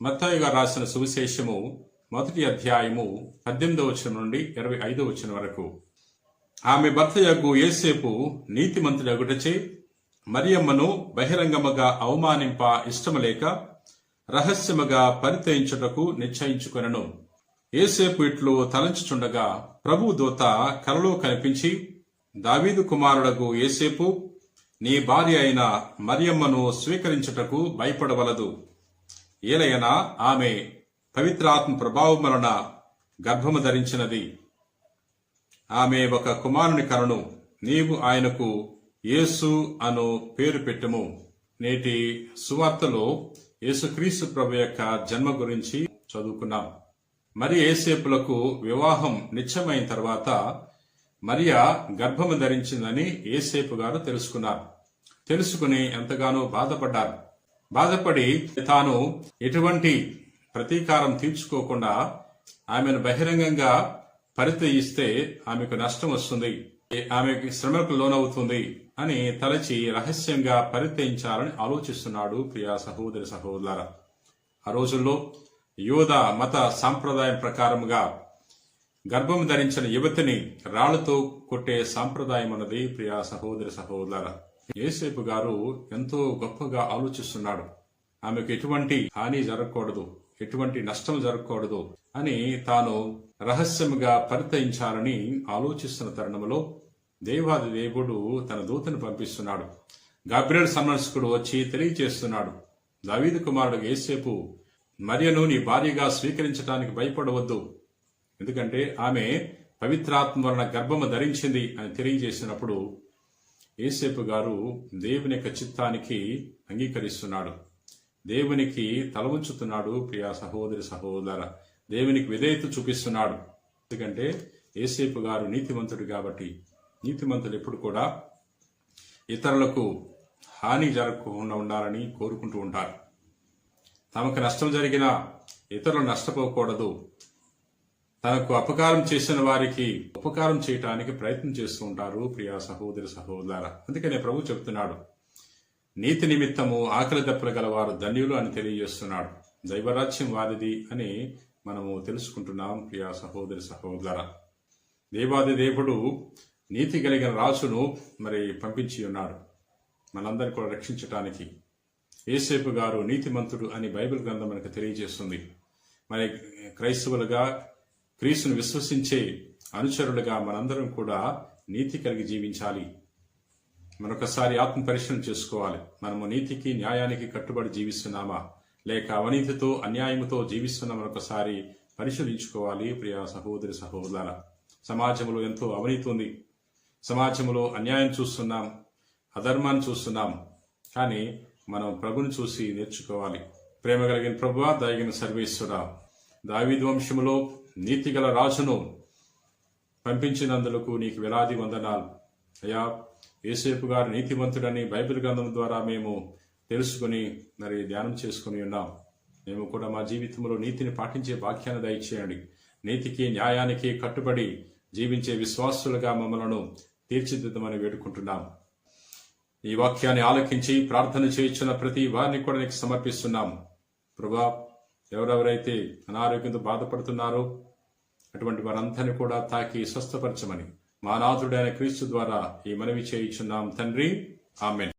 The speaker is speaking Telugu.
మత్తయి గారు రాసిన సువిశేషము 1వ అధ్యాయము 18వ వచనం నుండి 25వ వచనం వరకు. ఆమె భర్తయగు యేసేపు నీతిమంతుడగుటచే మరియమ్మను బహిరంగముగా అవమానింప ఇష్టములేక రహస్యముగా పరిత్యజించుటకు నిశ్చయించుకొనెను. యేసేపు ఇట్లు తలంచుచుండగా ప్రభువు దూత కలలో కనిపించి, దావీదు కుమారుడగు యేసేపు, నీ భార్య అయిన మరియమ్మను స్వీకరించుటకు భయపడవలదు. ఏలయనా ఆమె పవిత్రాత్మ ప్రభావం వలన గర్భము ధరించినది. ఆమె ఒక కుమారుని కనును. నీవు ఆయనకు యేసు అను పేరు పెట్టుము. నేటి సువార్తలో యేసుక్రీస్తు ప్రభు యొక్క జన్మ గురించి చదువుకున్నాం. మరి యేసేపులకు వివాహం నిశ్చయమైన తర్వాత మరియా గర్భము ధరించిందని యేసేపు గారు తెలుసుకున్నారు. తెలుసుకుని ఎంతగానో బాధపడ్డారు. బాధపడి తాను ఎటువంటి ప్రతీకారం తీర్చుకోకుండా ఆమెను బహిరంగంగా పరిత్యజిస్తే ఆమెకు నష్టం వస్తుంది, ఆమెకు శ్రమకు లోనవుతుంది అని తలచి రహస్యంగా పరిత్యజించాలని ఆలోచిస్తున్నాడు. ప్రియా సహోదరి సహోదరులారా, ఆ రోజుల్లో యూద మత సాంప్రదాయం ప్రకారముగా గర్భం ధరించిన యువతిని రాళ్లతో కొట్టే సాంప్రదాయం అన్నది. ప్రియా సహోదరి సహోదరులారా, యేసేపు గారు ఎంతో గొప్పగా ఆలోచిస్తున్నాడు. ఆమెకు ఎటువంటి హాని జరగకూడదు, ఎటువంటి నష్టం జరగకూడదు అని తాను రహస్యముగా పరిత్యజించాలని ఆలోచిస్తున్న తరుణంలో దేవాది దేవుడు తన దూతను పంపిస్తున్నాడు. గాబ్రియల్ సన్మనస్కుడు వచ్చి తెలియజేస్తున్నాడు, దావీదు కుమారుడు యేసేపు, మరియను నీ భార్యగా స్వీకరించడానికి భయపడవద్దు. ఎందుకంటే ఆమె పవిత్రాత్మ వలన గర్భము ధరించింది అని తెలియజేసినప్పుడు యేసేపు గారు దేవుని యొక్క చిత్తానికి అంగీకరిస్తున్నాడు, దేవునికి తల ఉంచుతున్నాడు. ప్రియా సహోదరి సహోదర, దేవునికి విధేయత చూపిస్తున్నాడు. ఎందుకంటే యేసేపు గారు నీతిమంతుడు కాబట్టి. నీతిమంతులు ఎప్పుడు కూడా ఇతరులకు హాని జరగకుండా ఉండాలని కోరుకుంటూ ఉంటారు. తమకు నష్టం జరిగినా ఇతరులు నష్టపోకూడదు, తనకు అపకారం చేసిన వారికి ఉపకారం చేయటానికి ప్రయత్నం చేస్తూ ఉంటారు. ప్రియా సహోదరి సహోదరులారా, అందుకనే ప్రభు చెప్తున్నాడు, నీతి నిమిత్తము ఆకలి దప్పులు గలవారు ధన్యులు అని తెలియజేస్తున్నాడు. దైవరాజ్యం వారిది అని మనము తెలుసుకుంటున్నాం. ప్రియా సహోదరి సహోదరులారా, దేవాది దేవుడు నీతి కలిగిన రాజును పంపించి ఉన్నాడు మనందరినీ కూడా రక్షించటానికి. యేసేపు గారు నీతిమంతుడు అని బైబిల్ గ్రంథం మనకు తెలియజేస్తుంది. క్రైస్తవులుగా క్రీస్తును విశ్వసించే అనుచరులుగా మనందరం కూడా నీతి కలిగి జీవించాలి. మరొకసారి ఆత్మ పరిశీలన చేసుకోవాలి. మనము నీతికి న్యాయానికి కట్టుబడి జీవిస్తున్నామా, లేక అవినీతితో అన్యాయముతో జీవిస్తున్నామా ఒకసారి పరిశీలించుకోవాలి. ప్రియా సహోదరి సహోదరులారా, సమాజంలో ఎంతో అవినీతి ఉంది, సమాజంలో అన్యాయం చూస్తున్నాం, అధర్మాన్ని చూస్తున్నాం. కానీ మనం ప్రభుని చూసి నేర్చుకోవాలి. ప్రేమ కలిగిన ప్రభువా, దయగిన సర్వేశ్వర, దావీదు వంశములో నీతిగల రాజును పంపించినందులకు నీకు వేలాది వందనాలు అయ్యా. యేసేపు గారు నీతిమంతుడని బైబిల్ గ్రంథం ద్వారా మేము తెలుసుకుని ధ్యానం చేసుకుని ఉన్నాం. మేము కూడా మా జీవితంలో నీతిని పాటించే భాగ్యాన్ని దయచేయండి. నీతికి న్యాయానికి కట్టుబడి జీవించే విశ్వాసులుగా మమ్మలను తీర్చిదిద్దమని వేడుకుంటున్నాం. ఈ వాక్యాన్ని ఆలకించి ప్రార్థన చేయించిన ప్రతి వారిని కూడా నీకు సమర్పిస్తున్నాం. ప్రభా, ఎవరెవరైతే అనారోగ్యంతో బాధపడుతున్నారో అటువంటి వారందరినీ కూడా తాకి స్వస్థపరచమని మా నాథుడైన క్రీస్తు ద్వారా ఈ మనవి చేయించున్నాం తండ్రి. ఆమేన్.